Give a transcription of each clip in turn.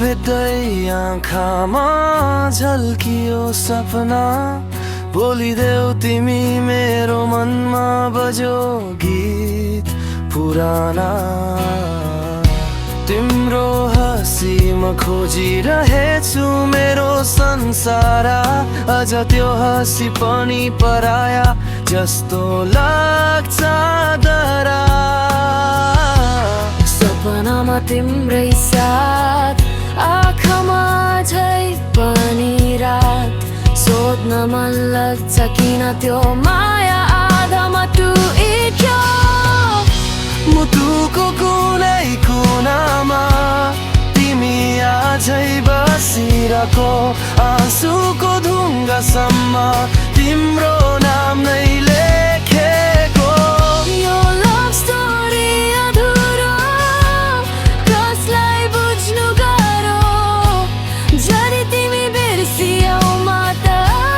भेट्दै आँखामा झल्कियो सपना बोलिदेऊ तिमी मेरो मनमा बज्यो गीत पुराना तिम्रो हँसीमा खोजिरहेछु मेरो संसार अझ त्यो हँसी पनि पराया जस्तो लाग्छ दरा सपनामा तिम्रै साथ आँखामा झै पनि रात सोध्न मन लाग्छ किन त्यो माया आधामा टुट्यो मुटुको कुनै कुनामा तिमी आजै बसिरहेको आँसुको ढुङ्गासम्म तिम्रो नाम नै लेखेको यो लभ स्टोरी अधुरो कसलाई बुझ्नु गाह्रो जरी तिमी बिर्सियौ म त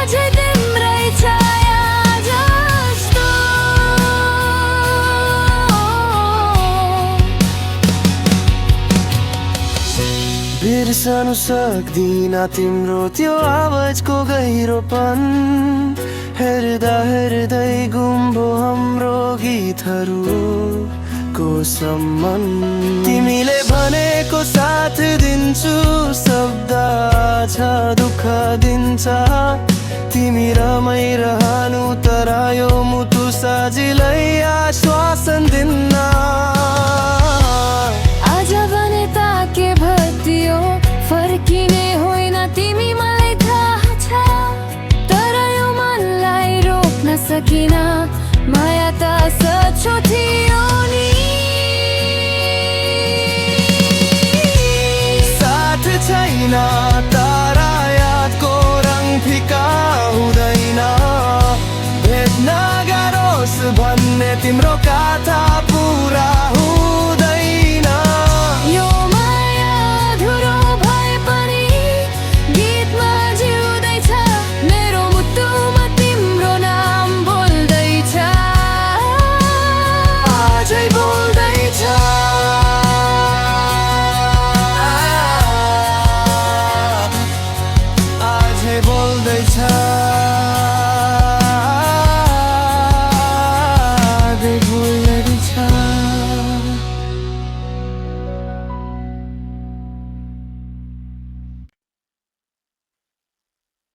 अझै तिम्रै छाया जस्तो बिर्सनु सक्दिन तिम्रो त्यो आवाजको गहिरोपन हेर्दा हेर्दै गुम्बो हाम्रो गीतहरूको सम्मान तिमीले भनेको साथ दिन्छु शब्द छ दुःख दिन्छ तिमी रमाइरहनु तर यो मुटु सजिलै आश्वासन दिन्न आज भने ताके भत्तियो फर्किने होइन तिमी मलाई थाहा छ तर यो मनलाई रोक्न सकिन माया त सच्चो थियो नि साथ छैन